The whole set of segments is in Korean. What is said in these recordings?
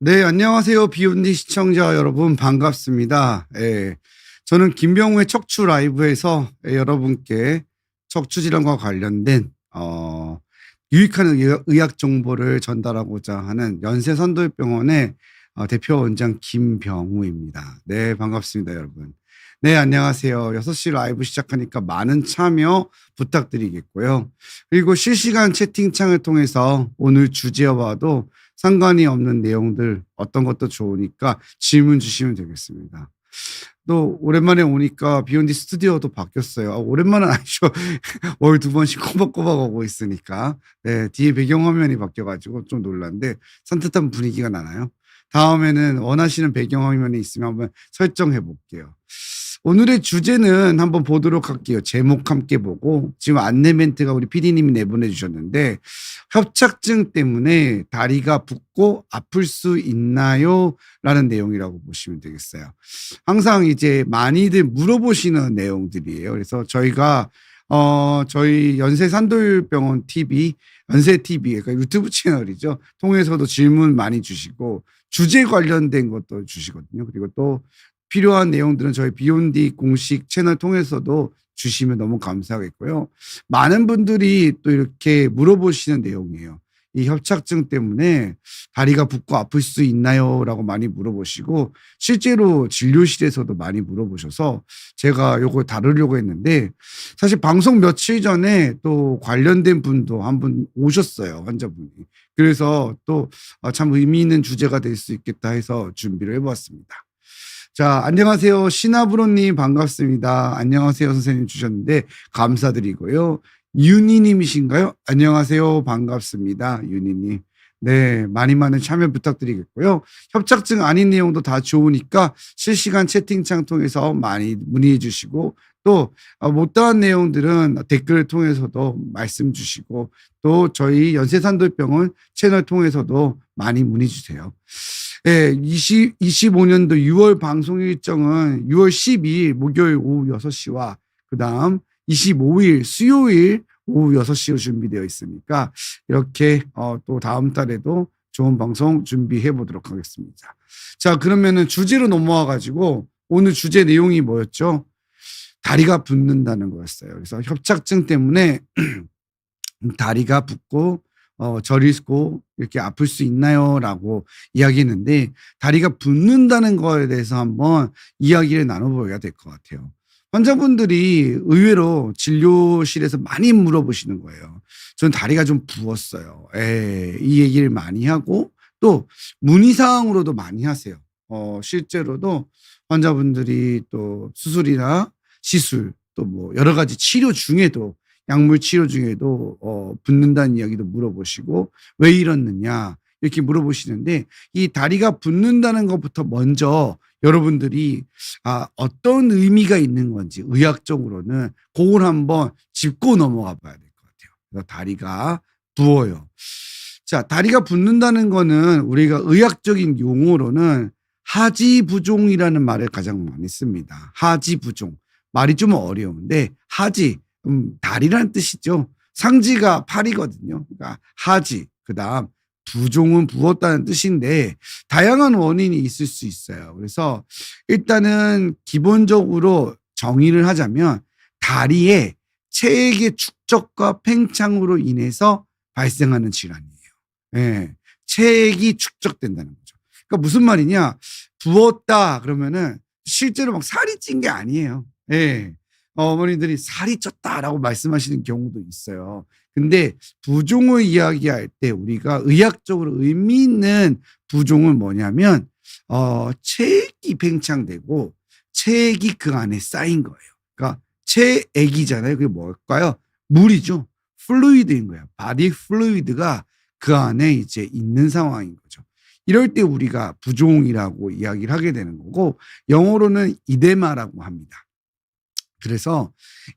네, 안녕하세요. 비욘디 시청자 여러분, 반갑습니다. 예, 저는 김병우의 척추 라이브에서 여러분께 척추 질환과 관련된 유익한 의학 정보를 전달하고자 하는 연세선도병원의 대표 원장 김병우입니다. 네, 반갑습니다, 여러분. 네, 안녕하세요. 6시 라이브 시작하니까 많은 참여 부탁드리겠고요. 그리고 실시간 채팅창을 통해서 오늘 주제와도 상관이 없는 내용들 어떤 것도 좋으니까 질문 주시면 되겠습니다. 또 오랜만에 오니까 비욘디 스튜디오도 바뀌었어요. 오랜만은 아니죠. 월 2번씩 꼬박꼬박 오고 있으니까. 네, 뒤에 배경화면이 바뀌어가지고 좀 놀랐는데 산뜻한 분위기가 나나요? 다음에는 원하시는 배경화면이 있으면 한번 설정해 볼게요. 오늘의 주제는 한번 보도록 할게요. 제목 함께 보고 지금 안내 멘트가 우리 PD님이 내보내 주셨는데 협착증 때문에 다리가 붓고 아플 수 있나요? 라는 내용이라고 보시면 되겠어요. 항상 이제 많이들 물어보시는 내용들이에요. 그래서 저희가 저희 연세산돌병원 TV, 연세TV, 그러니까 유튜브 채널이죠. 통해서도 질문 많이 주시고 주제 관련된 것도 주시거든요. 그리고 또 필요한 내용들은 저희 비욘디 공식 채널 통해서도 주시면 너무 감사하겠고요. 많은 분들이 또 이렇게 물어보시는 내용이에요. 이 협착증 때문에 다리가 붓고 아플 수 있나요? 라고 많이 물어보시고 실제로 진료실에서도 많이 물어보셔서 제가 요걸 다루려고 했는데 사실 방송 며칠 전에 또 관련된 분도 한 분 오셨어요. 환자분이. 그래서 또 참 의미 있는 주제가 될 수 있겠다 해서 준비를 해보았습니다. 자, 안녕하세요. 시나브로님 반갑습니다. 안녕하세요. 선생님 주셨는데 감사드리고요. 윤희님이신가요? 안녕하세요. 반갑습니다. 윤희님. 네, 많은 참여 부탁드리겠고요. 협착증 아닌 내용도 다 좋으니까 실시간 채팅창 통해서 많이 문의해 주시고 또 못다한 내용들은 댓글을 통해서도 말씀 주시고 또 저희 연세산돌병원 채널 통해서도 많이 문의 주세요. 네, 25년도 6월 방송 일정은 6월 12일 목요일 오후 6시와 그다음 25일 수요일 오후 6시로 준비되어 있으니까 이렇게 또 다음 달에도 좋은 방송 준비해 보도록 하겠습니다. 자, 그러면은 주제로 넘어와 가지고 오늘 주제 내용이 뭐였죠? 다리가 붓는다는 거였어요. 그래서 협착증 때문에 다리가 붓고 저리고 이렇게 아플 수 있나요? 라고 이야기했는데 다리가 붓는다는 거에 대해서 한번 이야기를 나눠봐야 될 것 같아요. 환자분들이 의외로 진료실에서 많이 물어보시는 거예요. 전 다리가 좀 부었어요. 이 얘기를 많이 하고 또 문의사항으로도 많이 하세요. 실제로도 환자분들이 또 수술이나 시술 또 뭐 여러 가지 치료 중에도 약물 치료 중에도 붓는다는 이야기도 물어보시고 왜 이렇느냐 이렇게 물어보시는데 이 다리가 붓는다는 것부터 먼저 여러분들이 어떤 의미가 있는 건지 의학적으로는 그걸 한번 짚고 넘어가 봐야 될 것 같아요. 그래서 다리가 부어요. 자, 다리가 붓는다는 거는 우리가 의학적인 용어로는 하지부종이라는 말을 가장 많이 씁니다. 하지부종. 말이 좀 어려운데 하지 다리라는 뜻이죠. 상지가 팔이거든요. 그러니까 하지, 그다음 부종은 부었다는 뜻인데 다양한 원인이 있을 수 있어요. 그래서 일단은 기본적으로 정의를 하자면 다리에 체액의 축적과 팽창으로 인해서 발생하는 질환이에요. 예, 체액이 축적된다는 거죠. 그러니까 무슨 말이냐? 부었다 그러면은 실제로 막 살이 찐 게 아니에요. 예. 어머니들이 살이 쪘다라고 말씀하시는 경우도 있어요. 근데 부종을 이야기할 때 우리가 의학적으로 의미 있는 부종은 뭐냐면 체액이 팽창되고 체액이 그 안에 쌓인 거예요. 그러니까 체액이잖아요. 그게 뭘까요? 물이죠. 플루이드인 거예요. 바디 플루이드가 그 안에 이제 있는 상황인 거죠. 이럴 때 우리가 부종이라고 이야기를 하게 되는 거고 영어로는 이데마라고 합니다. 그래서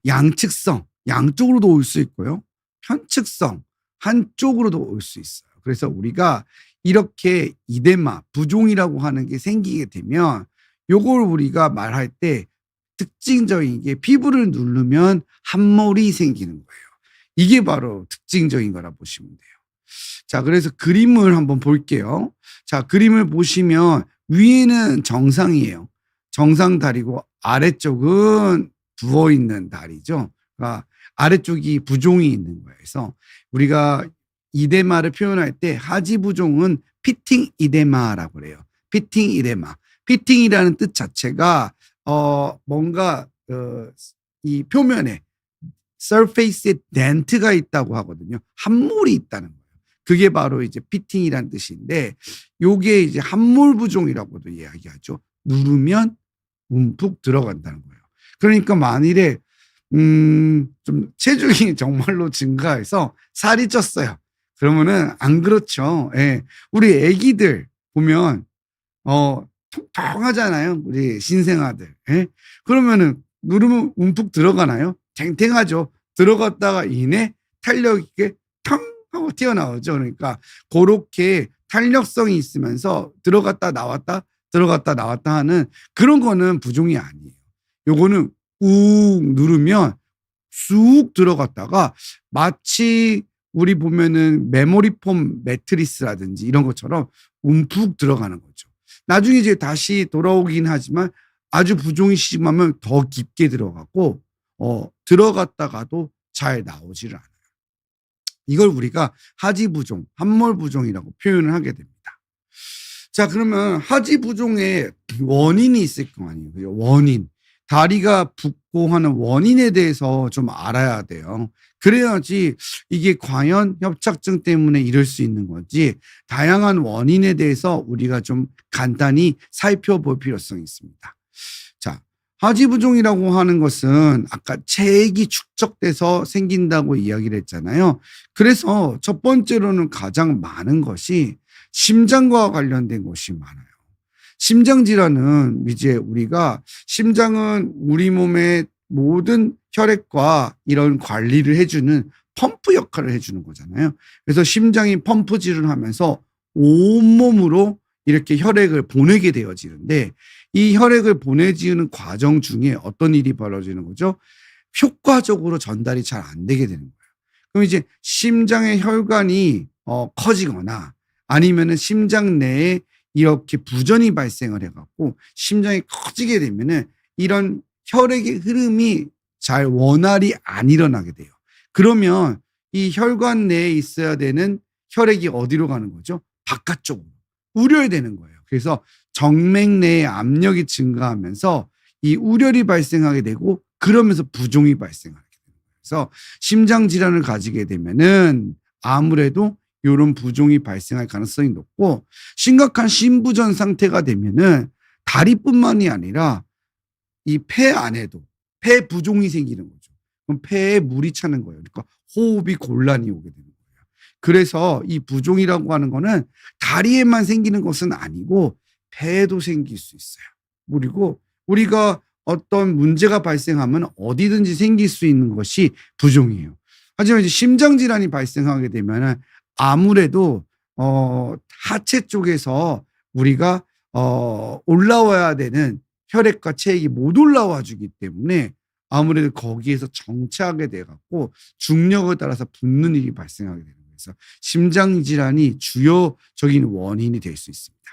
양측성, 양쪽으로도 올 수 있고요. 편측성, 한쪽으로도 올 수 있어요. 그래서 우리가 이렇게 이데마, 부종이라고 하는 게 생기게 되면 요걸 우리가 말할 때 특징적인 게 피부를 누르면 함몰이 생기는 거예요. 이게 바로 특징적인 거라 보시면 돼요. 자, 그래서 그림을 한번 볼게요. 자, 그림을 보시면 위에는 정상이에요. 정상 다리고 아래쪽은 부어 있는 다리죠. 그러니까 아래쪽이 부종이 있는 거예요. 그래서 우리가 이데마를 표현할 때 하지 부종은 피팅 이데마라고 그래요. 피팅 이데마. 피팅이라는 뜻 자체가 뭔가 이 표면에 surface에 덴트가 있다고 하거든요. 함몰이 있다는 거예요. 그게 바로 이제 피팅이라는 뜻인데 요게 이제 함몰 부종이라고도 이야기하죠. 누르면 움푹 들어간다는 거예요. 그러니까 만일에 좀 체중이 정말로 증가해서 살이 쪘어요. 그러면은 안 그렇죠. 예. 우리 애기들 보면 통통하잖아요. 우리 신생아들. 예? 그러면은 누르면 움푹 들어가나요? 탱탱하죠. 들어갔다가 이내 탄력 있게 탕 하고 튀어나오죠. 그러니까 그렇게 탄력성이 있으면서 들어갔다 나왔다 들어갔다 나왔다 하는 그런 거는 부종이 아니에요. 요거는 꾹 누르면 쑥 들어갔다가 마치 우리 보면은 메모리폼 매트리스라든지 이런 것처럼 움푹 들어가는 거죠. 나중에 이제 다시 돌아오긴 하지만 아주 부종이 심하면 더 깊게 들어가고 들어갔다가도 잘 나오지를 않아요. 이걸 우리가 하지부종, 함몰부종이라고 표현을 하게 됩니다. 자, 그러면 하지부종의 원인이 있을 거 아니에요. 원인. 다리가 붓고 하는 원인에 대해서 좀 알아야 돼요. 그래야지 이게 과연 협착증 때문에 이럴 수 있는 건지 다양한 원인에 대해서 우리가 좀 간단히 살펴볼 필요성이 있습니다. 자, 하지부종이라고 하는 것은 아까 체액이 축적돼서 생긴다고 이야기를 했잖아요. 그래서 첫 번째로는 가장 많은 것이 심장과 관련된 것이 많아요. 심장 질환은 이제 우리가 심장은 우리 몸의 모든 혈액과 이런 관리를 해주는 펌프 역할을 해주는 거잖아요. 그래서 심장이 펌프질을 하면서 온몸으로 이렇게 혈액을 보내게 되어지는데 이 혈액을 보내지는 과정 중에 어떤 일이 벌어지는 거죠? 효과적으로 전달이 잘 안 되게 되는 거예요. 그럼 이제 심장의 혈관이 커지거나 아니면은 심장 내에 이렇게 부전이 발생을 해갖고 심장이 커지게 되면은 이런 혈액의 흐름이 잘 원활히 안 일어나게 돼요. 그러면 이 혈관 내에 있어야 되는 혈액이 어디로 가는 거죠? 바깥쪽으로 우려야 되는 거예요. 그래서 정맥 내의 압력이 증가하면서 이 우열이 발생하게 되고 그러면서 부종이 발생하게 돼요. 그래서 심장 질환을 가지게 되면은 아무래도 이런 부종이 발생할 가능성이 높고 심각한 심부전 상태가 되면은 다리뿐만이 아니라 이 폐 안에도 폐 부종이 생기는 거죠. 그럼 폐에 물이 차는 거예요. 그러니까 호흡이 곤란이 오게 되는 거예요. 그래서 이 부종이라고 하는 거는 다리에만 생기는 것은 아니고 폐에도 생길 수 있어요. 그리고 우리가 어떤 문제가 발생하면 어디든지 생길 수 있는 것이 부종이에요. 하지만 이제 심장 질환이 발생하게 되면은 아무래도 하체 쪽에서 우리가 올라와야 되는 혈액과 체액이 못 올라와 주기 때문에 아무래도 거기에서 정체하게 돼 갖고 중력에 따라서 붓는 일이 발생하게 되는 거예요. 그래서 심장 질환이 주요적인 원인이 될 수 있습니다.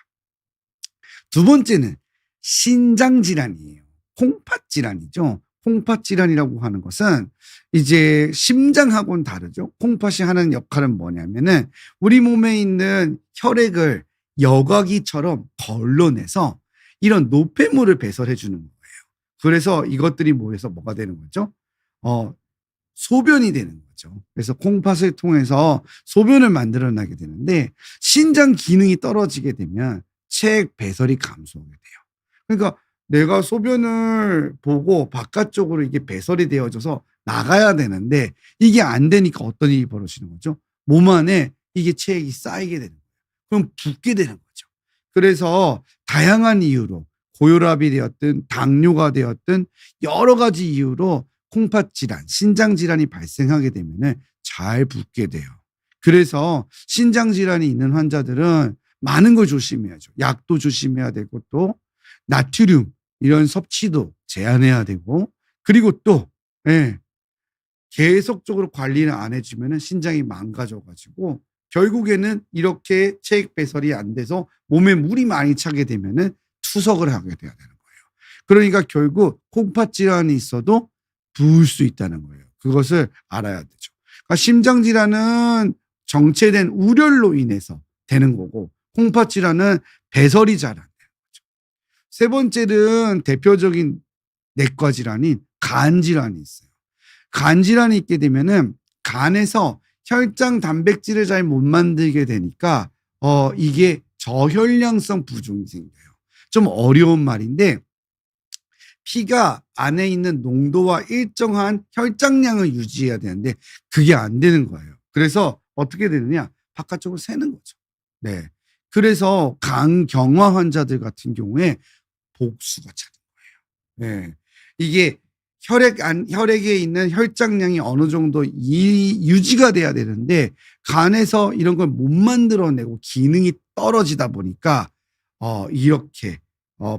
두 번째는 신장 질환이에요. 콩팥 질환이죠. 콩팥 질환이라고 하는 것은 이제 심장하고는 다르죠. 콩팥이 하는 역할은 뭐냐면은 우리 몸에 있는 혈액을 여과기처럼 걸러내서 이런 노폐물을 배설해 주는 거예요. 그래서 이것들이 모여서 뭐가 되는 거죠? 소변이 되는 거죠. 그래서 콩팥을 통해서 소변을 만들어내게 되는데 신장 기능이 떨어지게 되면 체액 배설이 감소하게 돼요. 그러니까 내가 소변을 보고 바깥쪽으로 이게 배설이 되어져서 나가야 되는데 이게 안 되니까 어떤 일이 벌어지는 거죠? 몸 안에 이게 체액이 쌓이게 되는 거예요. 그럼 붓게 되는 거죠. 그래서 다양한 이유로 고혈압이 되었든 당뇨가 되었든 여러 가지 이유로 콩팥 질환, 신장 질환이 발생하게 되면은 잘 붓게 돼요. 그래서 신장 질환이 있는 환자들은 많은 걸 조심해야죠. 약도 조심해야 되고 또 나트륨 이런 섭취도 제한해야 되고 그리고 또 계속적으로 관리를 안 해주면은 신장이 망가져가지고 결국에는 이렇게 체액 배설이 안 돼서 몸에 물이 많이 차게 되면은 투석을 하게 돼야 되는 거예요. 그러니까 결국 콩팥 질환이 있어도 부을 수 있다는 거예요. 그것을 알아야 되죠. 그러니까 심장 질환은 정체된 우렬로 인해서 되는 거고, 콩팥 질환은 배설이 잘 안 되는 거죠. 세 번째는 대표적인 내과 질환인 간 질환이 있어요. 간 질환이 있게 되면은 간에서 혈장 단백질을 잘 못 만들게 되니까 이게 저혈량성 부종이 생겨요. 좀 어려운 말인데, 피가 안에 있는 농도와 일정한 혈장량을 유지해야 되는데 그게 안 되는 거예요. 그래서 어떻게 되느냐? 바깥쪽으로 새는 거죠. 네. 그래서 간경화 환자들 같은 경우에 복수가 차는 거예요. 네. 이게 혈액에 있는 혈장량이 어느 정도 유지가 돼야 되는데 간에서 이런 걸 못 만들어내고 기능이 떨어지다 보니까 이렇게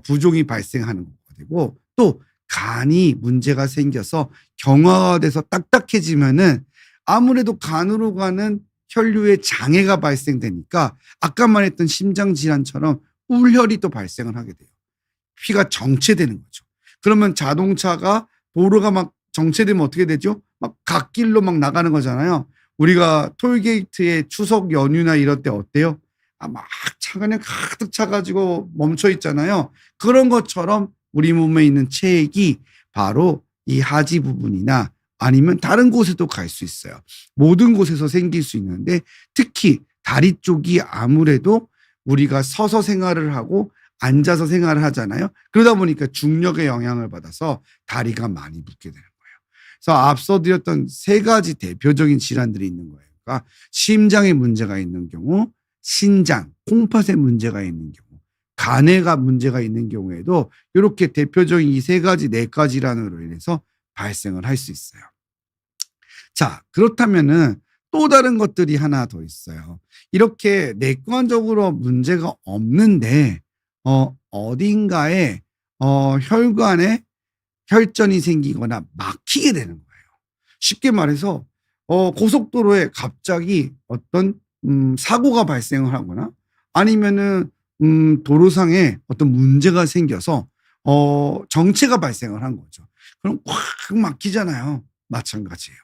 부종이 발생하는 거가 되고, 또 간이 문제가 생겨서 경화가 돼서 딱딱해지면은 아무래도 간으로 가는 혈류에 장애가 발생되니까 아까 말했던 심장 질환처럼 울혈이 또 발생을 하게 돼요. 피가 정체되는 거죠. 그러면 자동차가 도로가 막 정체되면 어떻게 되죠? 막 갓길로 막 나가는 거잖아요. 우리가 톨게이트에 추석 연휴나 이럴 때 어때요? 막 차가 그냥 가득 차가지고 멈춰 있잖아요. 그런 것처럼 우리 몸에 있는 체액이 바로 이 하지 부분이나 아니면 다른 곳에도 갈 수 있어요. 모든 곳에서 생길 수 있는데, 특히 다리 쪽이 아무래도 우리가 서서 생활을 하고 앉아서 생활을 하잖아요. 그러다 보니까 중력의 영향을 받아서 다리가 많이 붓게 되는 거예요. 그래서 앞서 드렸던 세 가지 대표적인 질환들이 있는 거예요. 그러니까 심장에 문제가 있는 경우, 신장, 콩팥에 문제가 있는 경우, 간에가 문제가 있는 경우에도 이렇게 대표적인 이 세 가지 내과 질환으로 인해서 발생을 할 수 있어요. 자, 그렇다면은 또 다른 것들이 하나 더 있어요. 이렇게 내과적으로 문제가 없는데 어딘가에 혈관에 혈전이 생기거나 막히게 되는 거예요. 쉽게 말해서 고속도로에 갑자기 어떤 사고가 발생을 하거나 아니면은 도로상에 어떤 문제가 생겨서 정체가 발생을 한 거죠. 그럼 꽉 막히잖아요. 마찬가지예요.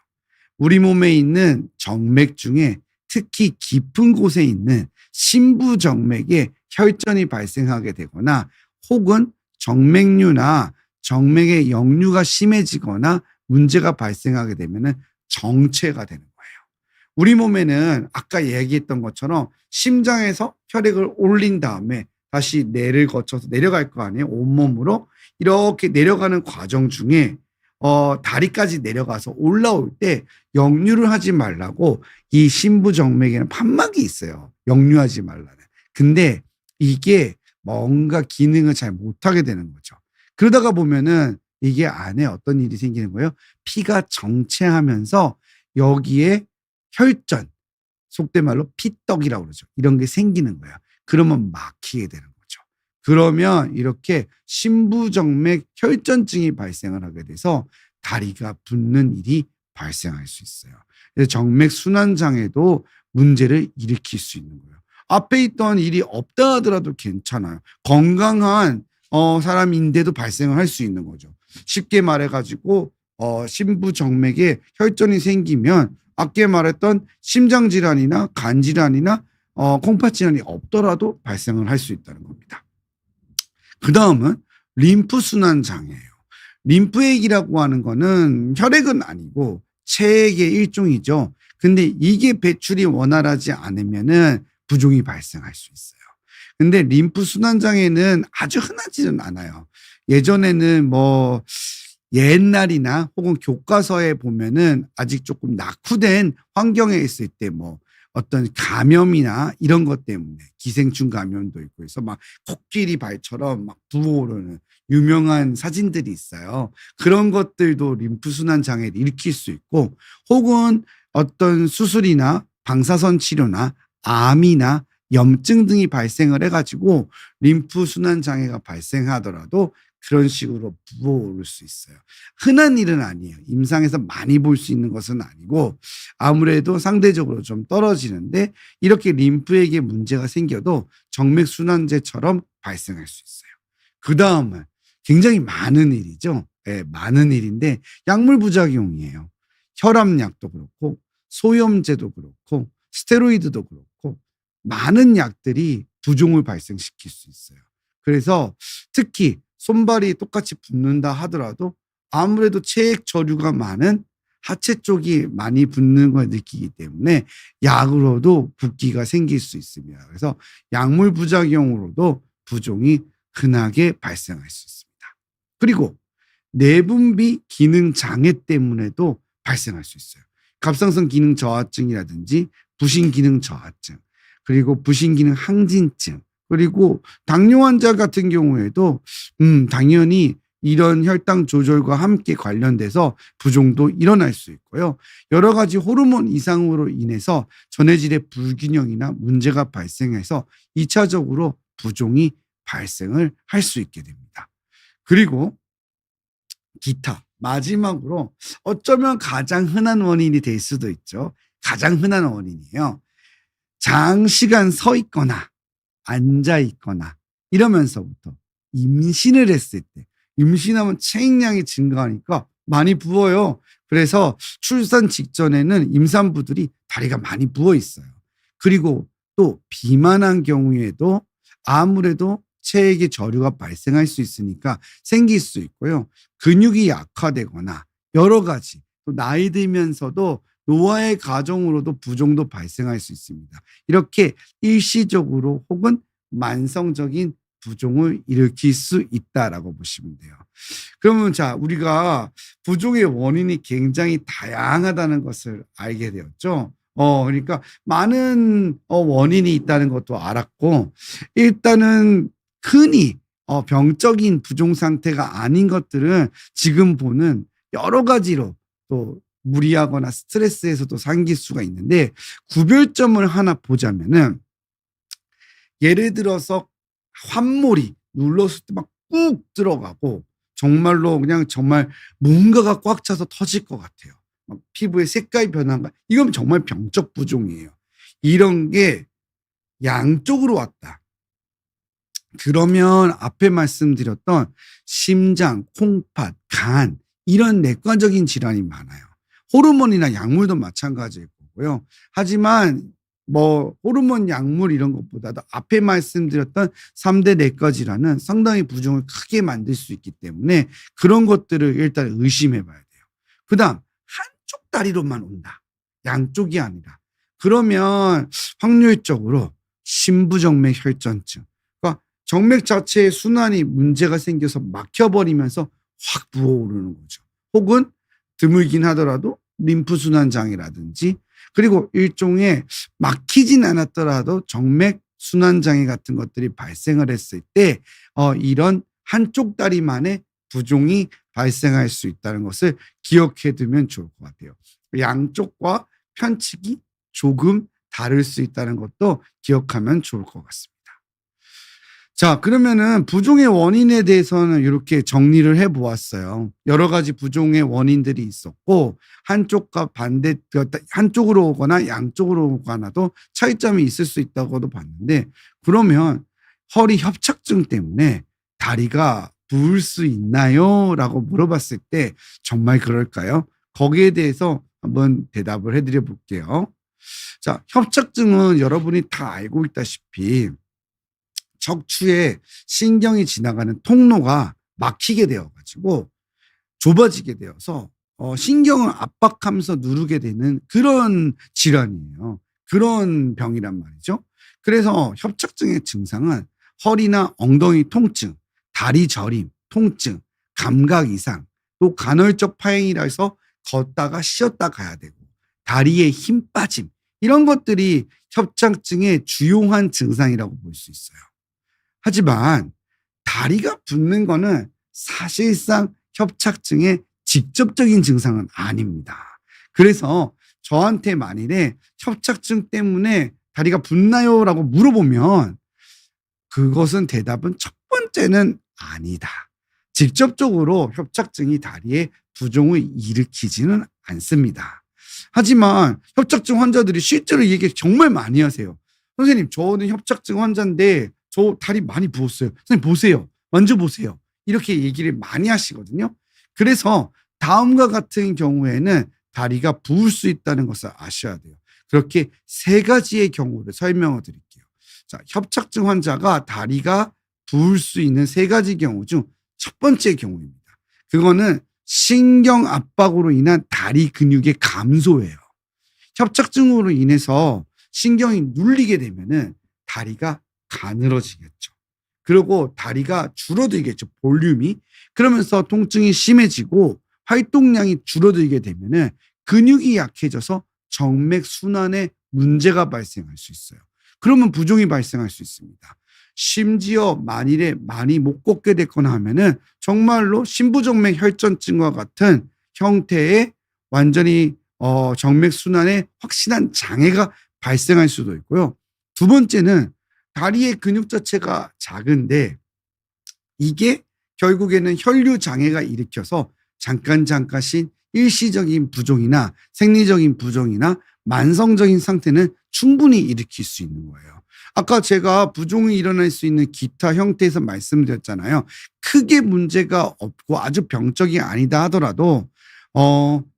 우리 몸에 있는 정맥 중에 특히 깊은 곳에 있는 심부정맥에 혈전이 발생하게 되거나, 혹은 정맥류나 정맥의 역류가 심해지거나 문제가 발생하게 되면은 정체가 되는 거예요. 우리 몸에는 아까 얘기했던 것처럼 심장에서 혈액을 올린 다음에 다시 뇌를 거쳐서 내려갈 거 아니에요. 온몸으로 이렇게 내려가는 과정 중에 다리까지 내려가서 올라올 때 역류를 하지 말라고 이 심부정맥에는 판막이 있어요. 역류하지 말라는. 근데 이게 뭔가 기능을 잘 못하게 되는 거죠. 그러다가 보면은 이게 안에 어떤 일이 생기는 거예요? 피가 정체하면서 여기에 혈전, 속된 말로 피떡이라고 그러죠. 이런 게 생기는 거예요. 그러면 막히게 되는 거죠. 그러면 이렇게 심부정맥 혈전증이 발생을 하게 돼서 다리가 붓는 일이 발생할 수 있어요. 그래서 정맥 순환 장애도 문제를 일으킬 수 있는 거예요. 앞에 있던 일이 없다 하더라도 괜찮아요. 건강한 사람인데도 발생을 할 수 있는 거죠. 쉽게 말해가지고 심부정맥에 혈전이 생기면 아까 말했던 심장 질환이나 간 질환이나 콩팥 질환이 없더라도 발생을 할 수 있다는 겁니다. 그 다음은 림프 순환 장애예요. 림프액이라고 하는 거는 혈액은 아니고 체액의 일종이죠. 근데 이게 배출이 원활하지 않으면은 부종이 발생할 수 있어요. 근데 림프 순환 장애는 아주 흔하지는 않아요. 예전에는 옛날이나 혹은 교과서에 보면은 아직 조금 낙후된 환경에 있을 때 어떤 감염이나 이런 것 때문에 기생충 감염도 있고 해서 막 코끼리 발처럼 막 부어오르는 유명한 사진들이 있어요. 그런 것들도 림프순환 장애를 일으킬 수 있고, 혹은 어떤 수술이나 방사선 치료나 암이나 염증 등이 발생을 해가지고 림프순환 장애가 발생하더라도 그런 식으로 부어오를 수 있어요. 흔한 일은 아니에요. 임상에서 많이 볼 수 있는 것은 아니고 아무래도 상대적으로 좀 떨어지는데 이렇게 림프에게 문제가 생겨도 정맥순환제처럼 발생할 수 있어요. 그 다음은 굉장히 많은 일이죠. 네, 많은 일인데 약물 부작용이에요. 혈압약도 그렇고 소염제도 그렇고 스테로이드도 그렇고 많은 약들이 부종을 발생시킬 수 있어요. 그래서 특히 손발이 똑같이 붓는다 하더라도 아무래도 체액 저류가 많은 하체 쪽이 많이 붓는 걸 느끼기 때문에 약으로도 붓기가 생길 수 있습니다. 그래서 약물 부작용으로도 부종이 흔하게 발생할 수 있습니다. 그리고 내분비 기능 장애 때문에도 발생할 수 있어요. 갑상선 기능 저하증이라든지 부신 기능 저하증, 그리고 부신 기능 항진증, 그리고 당뇨 환자 같은 경우에도 당연히 이런 혈당 조절과 함께 관련돼서 부종도 일어날 수 있고요. 여러 가지 호르몬 이상으로 인해서 전해질의 불균형이나 문제가 발생해서 2차적으로 부종이 발생을 할 수 있게 됩니다. 그리고 기타, 마지막으로 어쩌면 가장 흔한 원인이 될 수도 있죠. 가장 흔한 원인이에요. 장시간 서 있거나 앉아 있거나 이러면서부터 임신을 했을 때, 임신하면 체액량이 증가하니까 많이 부어요. 그래서 출산 직전에는 임산부들이 다리가 많이 부어 있어요. 그리고 또 비만한 경우에도 아무래도 체액의 저류가 발생할 수 있으니까 생길 수 있고요. 근육이 약화되거나 여러 가지, 또 나이 들면서도 노화의 과정으로도 부종도 발생할 수 있습니다. 이렇게 일시적으로 혹은 만성적인 부종을 일으킬 수 있다라고 보시면 돼요. 그러면 자, 우리가 부종의 원인이 굉장히 다양하다는 것을 알게 되었죠. 그러니까 많은 원인이 있다는 것도 알았고, 일단은 흔히 병적인 부종 상태가 아닌 것들은 지금 보는 여러 가지로 또 무리하거나 스트레스에서도 생길 수가 있는데, 구별점을 하나 보자면은 예를 들어서 환몰이 눌렀을 때 막 꾹 들어가고 정말로 그냥 정말 뭔가가 꽉 차서 터질 것 같아요. 막 피부의 색깔 변화가, 이건 정말 병적 부종이에요. 이런 게 양쪽으로 왔다. 그러면 앞에 말씀드렸던 심장, 콩팥, 간 이런 내과적인 질환이 많아요. 호르몬이나 약물도 마찬가지일 거고요. 하지만 뭐 호르몬, 약물 이런 것보다도 앞에 말씀드렸던 3대 내과 질환은 상당히 부종을 크게 만들 수 있기 때문에 그런 것들을 일단 의심해 봐야 돼요. 그다음 한쪽 다리로만 온다. 양쪽이 아니라. 그러면 확률적으로 심부정맥 혈전증, 그러니까 정맥 자체의 순환이 문제가 생겨서 막혀버리면서 확 부어오르는 거죠. 혹은 드물긴 하더라도 림프순환 장애라든지, 그리고 일종의 막히진 않았더라도 정맥 순환 장애 같은 것들이 발생을 했을 때 이런 한쪽 다리만의 부종이 발생할 수 있다는 것을 기억해 두면 좋을 것 같아요. 양쪽과 편측이 조금 다를 수 있다는 것도 기억하면 좋을 것 같습니다. 자, 그러면은 부종의 원인에 대해서는 이렇게 정리를 해 보았어요. 여러 가지 부종의 원인들이 있었고, 한쪽과 한쪽으로 오거나 양쪽으로 오거나도 차이점이 있을 수 있다고도 봤는데, 그러면 허리 협착증 때문에 다리가 부을 수 있나요? 라고 물어봤을 때 정말 그럴까요? 거기에 대해서 한번 대답을 해드려 볼게요. 자, 협착증은 여러분이 다 알고 있다시피 척추에 신경이 지나가는 통로가 막히게 되어가지고 좁아지게 되어서 신경을 압박하면서 누르게 되는 그런 질환이에요. 그런 병이란 말이죠. 그래서 협착증의 증상은 허리나 엉덩이 통증, 다리 저림, 통증, 감각 이상, 또 간헐적 파행이라 해서 걷다가 쉬었다 가야 되고, 다리에 힘 빠짐, 이런 것들이 협착증의 주요한 증상이라고 볼 수 있어요. 하지만 다리가 붓는 거는 사실상 협착증의 직접적인 증상은 아닙니다. 그래서 저한테 만일에 협착증 때문에 다리가 붓나요? 라고 물어보면 그것은 대답은 첫 번째는 아니다. 직접적으로 협착증이 다리에 부종을 일으키지는 않습니다. 하지만 협착증 환자들이 실제로 얘기 정말 많이 하세요. 선생님, 저는 협착증 환자인데 저 다리 많이 부었어요. 선생님 보세요. 만져보세요. 이렇게 얘기를 많이 하시거든요. 그래서 다음과 같은 경우에는 다리가 부을 수 있다는 것을 아셔야 돼요. 그렇게 세 가지의 경우를 설명을 드릴게요. 자, 협착증 환자가 다리가 부을 수 있는 세 가지 경우 중 첫 번째 경우입니다. 그거는 신경 압박으로 인한 다리 근육의 감소예요. 협착증으로 인해서 신경이 눌리게 되면은 다리가 가늘어지겠죠. 그리고 다리가 줄어들겠죠. 볼륨이. 그러면서 통증이 심해지고 활동량이 줄어들게 되면은 근육이 약해져서 정맥 순환에 문제가 발생할 수 있어요. 그러면 부종이 발생할 수 있습니다. 심지어 만일에 많이 못 걷게 됐거나 하면은 정말로 심부정맥 혈전증과 같은 형태의 완전히 정맥 순환에 확실한 장애가 발생할 수도 있고요. 두 번째는 다리의 근육 자체가 작은데 이게 결국에는 혈류 장애가 일으켜서 잠깐씩 일시적인 부종이나 생리적인 부종이나 만성적인 상태는 충분히 일으킬 수 있는 거예요. 아까 제가 부종이 일어날 수 있는 기타 형태에서 말씀드렸잖아요. 크게 문제가 없고 아주 병적이 아니다 하더라도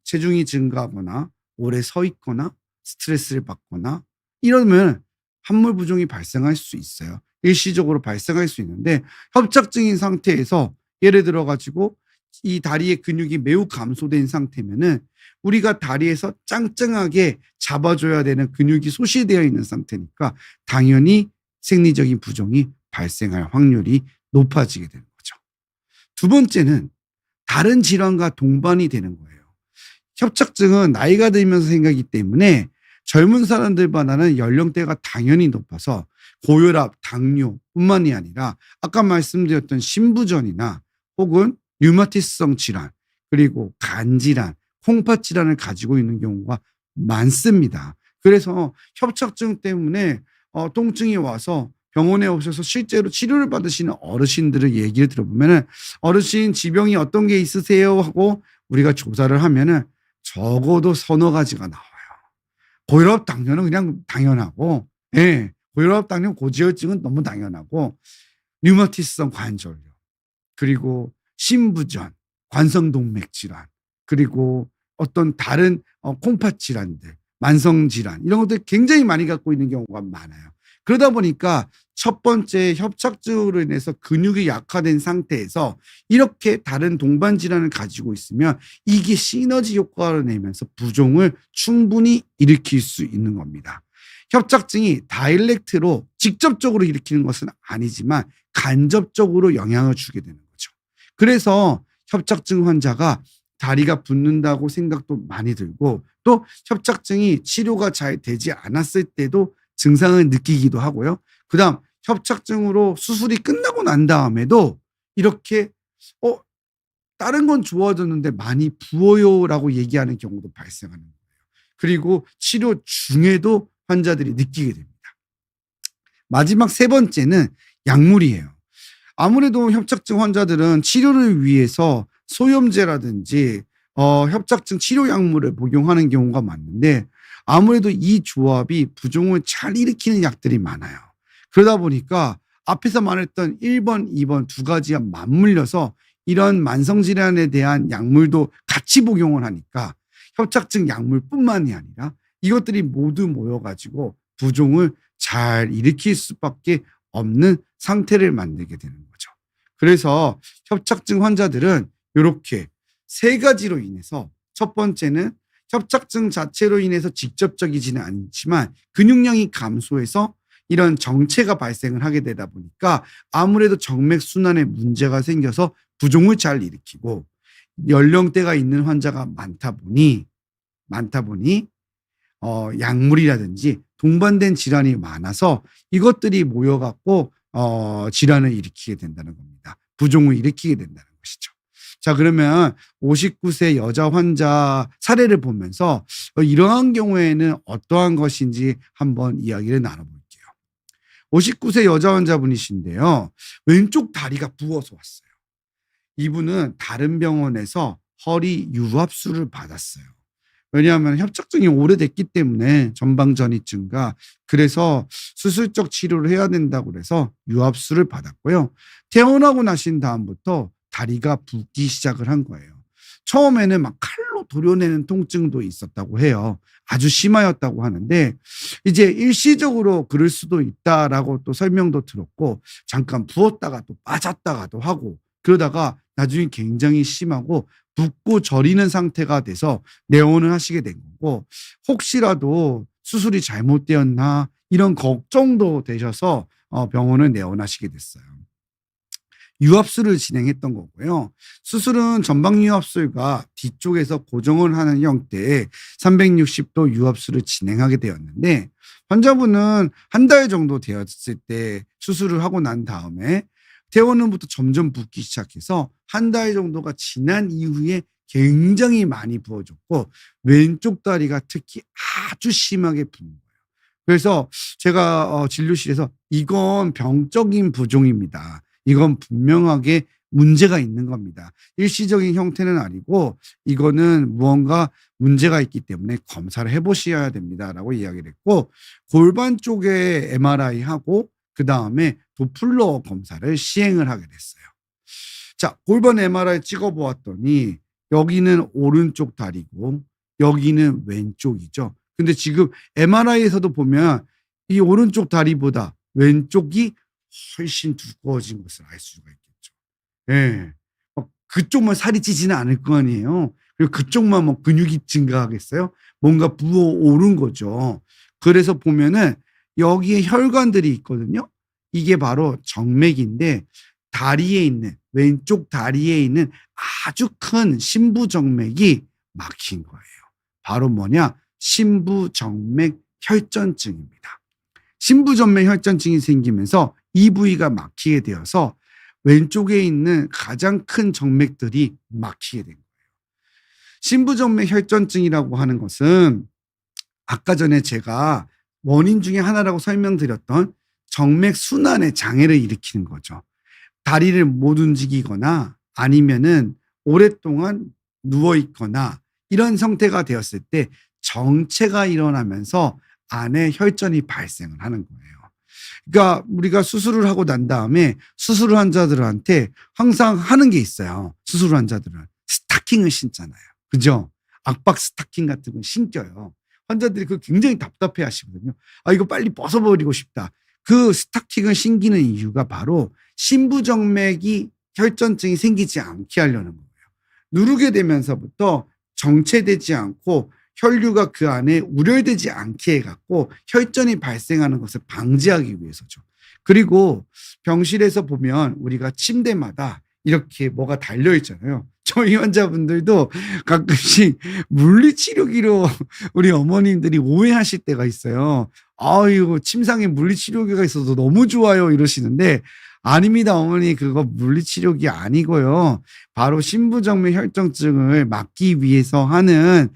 체중이 증가하거나 오래 서 있거나 스트레스를 받거나 이러면 함몰 부종이 발생할 수 있어요. 일시적으로 발생할 수 있는데 협착증인 상태에서 예를 들어 가지고 이 다리의 근육이 매우 감소된 상태면은 우리가 다리에서 짱짱하게 잡아줘야 되는 근육이 소실되어 있는 상태니까 당연히 생리적인 부종이 발생할 확률이 높아지게 되는 거죠. 두 번째는 다른 질환과 동반이 되는 거예요. 협착증은 나이가 들면서 생기기 때문에 젊은 사람들보다는 연령대가 당연히 높아서 고혈압, 당뇨뿐만이 아니라 아까 말씀드렸던 심부전이나 혹은 류마티스성 질환, 그리고 간 질환, 콩팥 질환을 가지고 있는 경우가 많습니다. 그래서 협착증 때문에 통증이 와서 병원에 오셔서 실제로 치료를 받으시는 어르신들의 얘기를 들어보면은 어르신 지병이 어떤 게 있으세요? 하고 우리가 조사를 하면은 적어도 서너 가지가 나와요. 고혈압, 당뇨는 그냥 당연하고, 예, 고혈압, 당뇨, 고지혈증은 너무 당연하고, 류마티스성 관절염, 그리고 심부전, 관성동맥 질환, 그리고 어떤 다른 콩팥 질환들, 만성 질환 이런 것들 굉장히 많이 갖고 있는 경우가 많아요. 그러다 보니까 첫 번째 협착증으로 인해서 근육이 약화된 상태에서 이렇게 다른 동반 질환을 가지고 있으면 이게 시너지 효과를 내면서 부종을 충분히 일으킬 수 있는 겁니다. 협착증이 다이렉트로 직접적으로 일으키는 것은 아니지만 간접적으로 영향을 주게 되는 거죠. 그래서 협착증 환자가 다리가 붓는다고 생각도 많이 들고 또 협착증이 치료가 잘 되지 않았을 때도 증상을 느끼기도 하고요. 그다음 협착증으로 수술이 끝나고 난 다음에도 이렇게 다른 건 좋아졌는데 많이 부어요라고 얘기하는 경우도 발생하는 거예요. 그리고 치료 중에도 환자들이 느끼게 됩니다. 마지막 세 번째는 약물이에요. 아무래도 협착증 환자들은 치료를 위해서 소염제라든지 협착증 치료 약물을 복용하는 경우가 많은데 아무래도 이 조합이 부종을 잘 일으키는 약들이 많아요. 그러다 보니까 앞에서 말했던 1번, 2번 두 가지가 맞물려서 이런 만성질환에 대한 약물도 같이 복용을 하니까 협착증 약물뿐만이 아니라 이것들이 모두 모여가지고 부종을 잘 일으킬 수밖에 없는 상태를 만들게 되는 거죠. 그래서 협착증 환자들은 이렇게 세 가지로 인해서 첫 번째는 협착증 자체로 인해서 직접적이지는 않지만 근육량이 감소해서 이런 정체가 발생을 하게 되다 보니까 아무래도 정맥 순환에 문제가 생겨서 부종을 잘 일으키고 연령대가 있는 환자가 많다 보니 약물이라든지 동반된 질환이 많아서 이것들이 모여갖고 질환을 일으키게 된다는 겁니다. 부종을 일으키게 된다는 것이죠. 자, 그러면 59세 여자 환자 사례를 보면서 이러한 경우에는 어떠한 것인지 한번 이야기를 나눠볼게요. 59세 여자 환자분이신데요. 왼쪽 다리가 부어서 왔어요. 이분은 다른 병원에서 허리 유압수를 받았어요. 왜냐하면 협착증이 오래됐기 때문에 전방전이증과 그래서 수술적 치료를 해야 된다고 그래서 유압수를 받았고요. 퇴원하고 나신 다음부터 다리가 붓기 시작을 한 거예요. 처음에는 막 칼로 도려내는 통증도 있었다고 해요. 아주 심하였다고 하는데 이제 일시적으로 그럴 수도 있다라고 또 설명도 들었고 잠깐 부었다가 또 빠졌다가도 하고 그러다가 나중에 굉장히 심하고 붓고 저리는 상태가 돼서 내원을 하시게 된 거고 혹시라도 수술이 잘못되었나 이런 걱정도 되셔서 병원을 내원하시게 됐어요. 유압술을 진행했던 거고요. 수술은 전방 유압술과 뒤쪽에서 고정을 하는 형태의 360도 유압술을 진행하게 되었는데 환자분은 한 달 정도 되었을 때 수술을 하고 난 다음에 퇴원 후부터 점점 붓기 시작해서 한 달 정도가 지난 이후에 굉장히 많이 부어졌고 왼쪽 다리가 특히 아주 심하게 부은 거예요. 그래서 제가 진료실에서 이건 병적인 부종입니다. 이건 분명하게 문제가 있는 겁니다. 일시적인 형태는 아니고 이거는 무언가 문제가 있기 때문에 검사를 해보셔야 됩니다라고 이야기를 했고 골반 쪽에 MRI하고 그 다음에 도플러 검사를 시행을 하게 됐어요. 자, 골반 MRI 찍어보았더니 여기는 오른쪽 다리고 여기는 왼쪽이죠. 근데 지금 MRI에서도 보면 이 오른쪽 다리보다 왼쪽이 훨씬 두꺼워진 것을 알 수가 있겠죠. 예. 그쪽만 살이 찌지는 않을 거 아니에요. 그리고 그쪽만 뭐 근육이 증가하겠어요? 뭔가 부어오른 거죠. 그래서 보면은 여기에 혈관들이 있거든요. 이게 바로 정맥인데 다리에 있는 왼쪽 다리에 있는 아주 큰 심부정맥이 막힌 거예요. 바로 뭐냐? 심부정맥 혈전증입니다. 심부정맥 혈전증이 생기면서 이 부위가 막히게 되어서 왼쪽에 있는 가장 큰 정맥들이 막히게 된 거예요. 심부정맥 혈전증이라고 하는 것은 아까 전에 제가 원인 중에 하나라고 설명드렸던 정맥 순환의 장애를 일으키는 거죠. 다리를 못 움직이거나 아니면은 오랫동안 누워 있거나 이런 상태가 되었을 때 정체가 일어나면서 안에 혈전이 발생을 하는 거예요. 그러니까 우리가 수술을 하고 난 다음에 수술 환자들한테 항상 하는 게 있어요. 수술 환자들은 스타킹을 신잖아요. 그죠? 압박 스타킹 같은 거 신겨요. 환자들이 그거 굉장히 답답해 하시거든요. 아, 이거 빨리 벗어버리고 싶다. 그 스타킹을 신기는 이유가 바로 심부정맥이 혈전증이 생기지 않게 하려는 거예요. 누르게 되면서부터 정체되지 않고 혈류가 그 안에 우려되지 않게 해갖고 혈전이 발생하는 것을 방지하기 위해서죠. 그리고 병실에서 보면 우리가 침대마다 이렇게 뭐가 달려있잖아요. 저희 환자분들도 가끔씩 물리치료기로 우리 어머님들이 오해하실 때가 있어요. 아유, 침상에 물리치료기가 있어서 너무 좋아요 이러시는데 아닙니다, 어머니. 그거 물리치료기 아니고요. 바로 심부정맥 혈전증을 막기 위해서 하는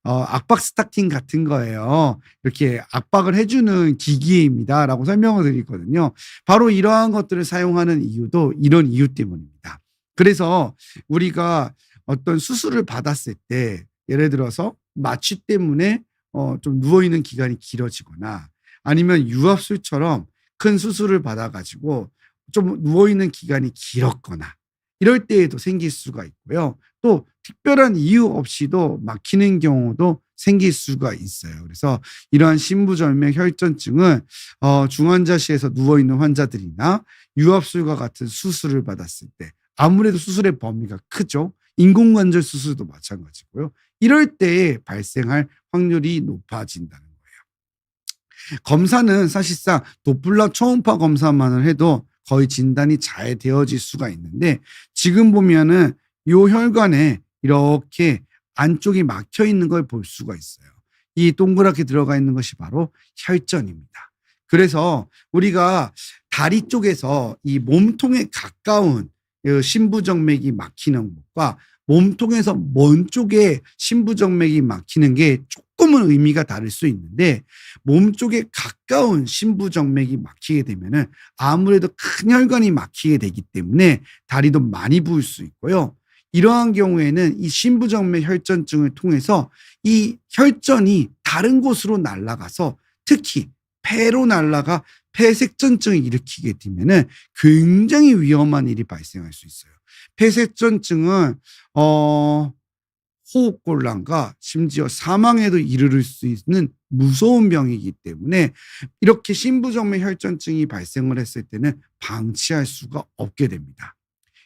압박 스타킹 같은 거예요. 이렇게 압박을 해주는 기기입니다라고 설명을 드리거든요. 바로 이러한 것들을 사용하는 이유도 이런 이유 때문입니다. 그래서 우리가 어떤 수술을 받았을 때 예를 들어서 마취 때문에 좀 누워있는 기간이 길어지거나 아니면 유압술처럼 큰 수술을 받아가지고 좀 누워있는 기간이 길었거나 이럴 때에도 생길 수가 있고요. 또 특별한 이유 없이도 막히는 경우도 생길 수가 있어요. 그래서 이러한 심부정맥 혈전증은 중환자실에서 누워있는 환자들이나 유압술과 같은 수술을 받았을 때 아무래도 수술의 범위가 크죠. 인공관절 수술도 마찬가지고요. 이럴 때에 발생할 확률이 높아진다는 거예요. 검사는 사실상 도플러 초음파 검사만을 해도 거의 진단이 잘 되어질 수가 있는데 지금 보면은 요 혈관에 이렇게 안쪽이 막혀 있는 걸 볼 수가 있어요. 이 동그랗게 들어가 있는 것이 바로 혈전입니다. 그래서 우리가 다리 쪽에서 이 몸통에 가까운 심부정맥이 막히는 것과 몸통에서 먼 쪽에 심부정맥이 막히는 게 조금 조금은 의미가 다를 수 있는데 몸 쪽에 가까운 심부정맥이 막히게 되면은 아무래도 큰 혈관이 막히게 되기 때문에 다리도 많이 부을 수 있고요. 이러한 경우에는 이 심부정맥 혈전증을 통해서 이 혈전이 다른 곳으로 날아가서 특히 폐로 날아가 폐색전증을 일으키게 되면은 굉장히 위험한 일이 발생할 수 있어요. 폐색전증은 호흡곤란과 심지어 사망에도 이르를 수 있는 무서운 병이기 때문에 이렇게 심부정맥 혈전증이 발생을 했을 때는 방치할 수가 없게 됩니다.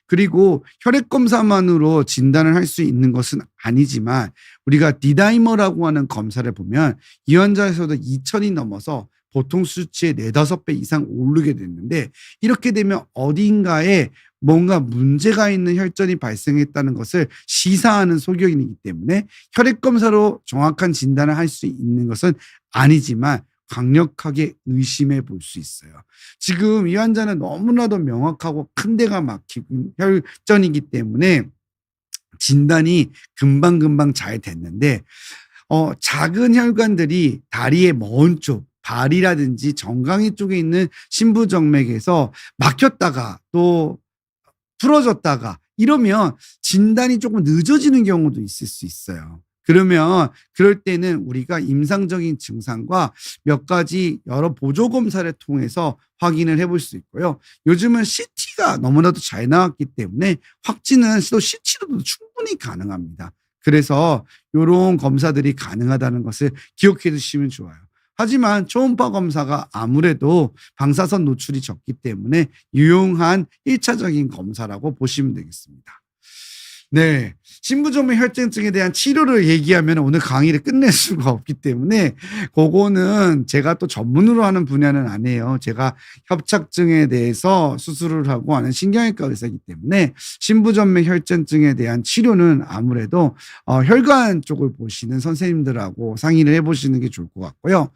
그리고 혈액 검사만으로 진단을 할 수 있는 것은 아니지만 우리가 디다이머라고 하는 검사를 보면 이 환자에서도 2,000이 넘어서 보통 수치의 4-5배 이상 오르게 됐는데 이렇게 되면 어딘가에 뭔가 문제가 있는 혈전이 발생했다는 것을 시사하는 소견이기 때문에 혈액 검사로 정확한 진단을 할 수 있는 것은 아니지만 강력하게 의심해 볼 수 있어요. 지금 이 환자는 너무나도 명확하고 큰 데가 막힌 혈전이기 때문에 진단이 금방금방 잘 됐는데 작은 혈관들이 다리의 먼 쪽, 발이라든지 정강이 쪽에 있는 심부정맥에서 막혔다가 또 풀어졌다가 이러면 진단이 조금 늦어지는 경우도 있을 수 있어요. 그러면 그럴 때는 우리가 임상적인 증상과 몇 가지 여러 보조 검사를 통해서 확인을 해볼 수 있고요. 요즘은 CT가 너무나도 잘 나왔기 때문에 확진은 또 CT로도 충분히 가능합니다. 그래서 이런 검사들이 가능하다는 것을 기억해 두시면 좋아요. 하지만 초음파 검사가 아무래도 방사선 노출이 적기 때문에 유용한 1차적인 검사라고 보시면 되겠습니다. 네. 심부정맥 혈전증에 대한 치료를 얘기하면 오늘 강의를 끝낼 수가 없기 때문에 그거는 제가 또 전문으로 하는 분야는 아니에요. 제가 협착증에 대해서 수술을 하고 하는 신경외과 의사이기 때문에 심부정맥 혈전증에 대한 치료는 아무래도 혈관 쪽을 보시는 선생님들하고 상의를 해보시는 게 좋을 것 같고요.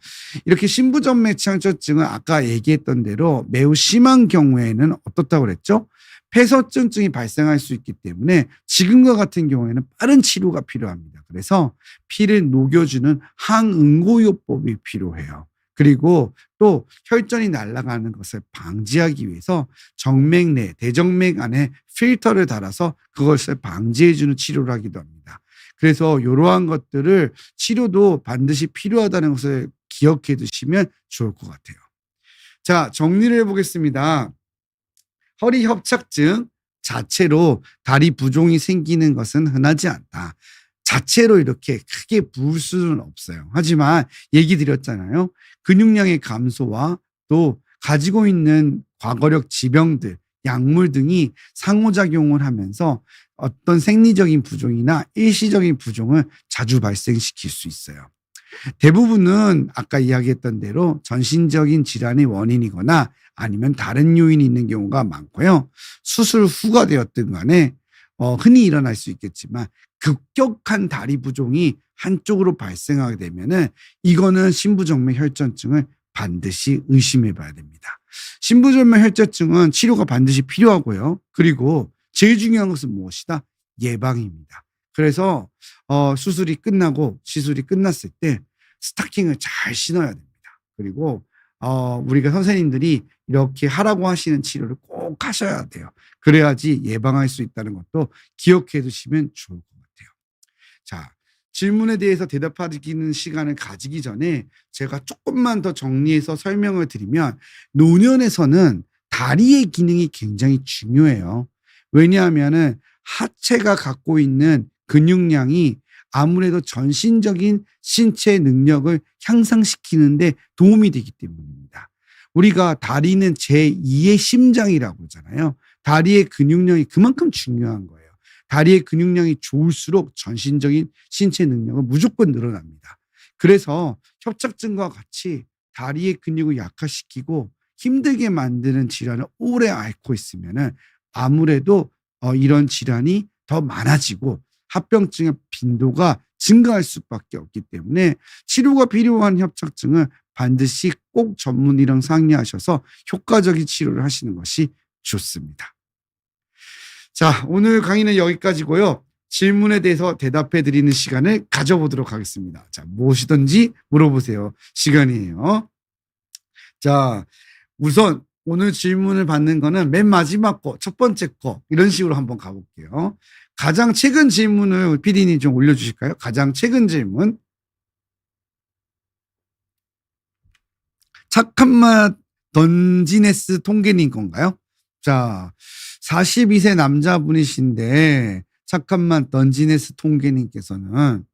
이렇게 심부정맥 혈전증은 아까 얘기했던 대로 매우 심한 경우에는 어떻다고 그랬죠? 폐서증증이 발생할 수 있기 때문에 지금과 같은 경우에는 빠른 치료가 필요합니다. 그래서 피를 녹여주는 항응고요법이 필요해요. 그리고 또 혈전이 날아가는 것을 방지하기 위해서 정맥 내, 대정맥 안에 필터를 달아서 그것을 방지해주는 치료를 하기도 합니다. 그래서 이러한 것들을 치료도 반드시 필요하다는 것을 기억해 두시면 좋을 것 같아요. 자, 정리를 해보겠습니다. 허리 협착증 자체로 다리 부종이 생기는 것은 흔하지 않다. 자체로 이렇게 크게 부을 수는 없어요. 하지만 얘기 드렸잖아요. 근육량의 감소와 또 가지고 있는 과거력 지병들, 약물 등이 상호작용을 하면서 어떤 생리적인 부종이나 일시적인 부종을 자주 발생시킬 수 있어요. 대부분은 아까 이야기했던 대로 전신적인 질환의 원인이거나 아니면 다른 요인이 있는 경우가 많고요. 수술 후가 되었든 간에 흔히 일어날 수 있겠지만 급격한 다리 부종이 한쪽으로 발생하게 되면은 이거는 심부정맥 혈전증을 반드시 의심해 봐야 됩니다. 심부정맥 혈전증은 치료가 반드시 필요하고요. 그리고 제일 중요한 것은 무엇이다? 예방입니다. 그래서 수술이 끝나고 시술이 끝났을 때 스타킹을 잘 신어야 됩니다. 그리고 우리가 선생님들이 이렇게 하라고 하시는 치료를 꼭 하셔야 돼요. 그래야지 예방할 수 있다는 것도 기억해 두시면 좋을 것 같아요. 자, 질문에 대해서 대답하기는 시간을 가지기 전에 제가 조금만 더 정리해서 설명을 드리면 노년에서는 다리의 기능이 굉장히 중요해요. 왜냐하면은 하체가 갖고 있는 근육량이 아무래도 전신적인 신체 능력을 향상시키는데 도움이 되기 때문입니다. 우리가 다리는 제2의 심장이라고 그러잖아요. 다리의 근육량이 그만큼 중요한 거예요. 다리의 근육량이 좋을수록 전신적인 신체 능력은 무조건 늘어납니다. 그래서 협착증과 같이 다리의 근육을 약화시키고 힘들게 만드는 질환을 오래 앓고 있으면은 아무래도 이런 질환이 더 많아지고 합병증의 빈도가 증가할 수밖에 없기 때문에 치료가 필요한 협착증은 반드시 꼭 전문의랑 상의하셔서 효과적인 치료를 하시는 것이 좋습니다. 자, 오늘 강의는 여기까지고요. 질문에 대해서 대답해 드리는 시간을 가져보도록 하겠습니다. 자, 무엇이든지 물어보세요. 시간이에요. 자, 우선 오늘 질문을 받는 거는 맨 마지막 거, 첫 번째 거, 이런 식으로 한번 가볼게요. 가장 최근 질문을 PD님 좀 올려주실까요? 가장 최근 질문. 착한 맛 던지네스 통계님 건가요? 자, 42세 남자분이신데, 착한 맛 던지네스 통계님께서는,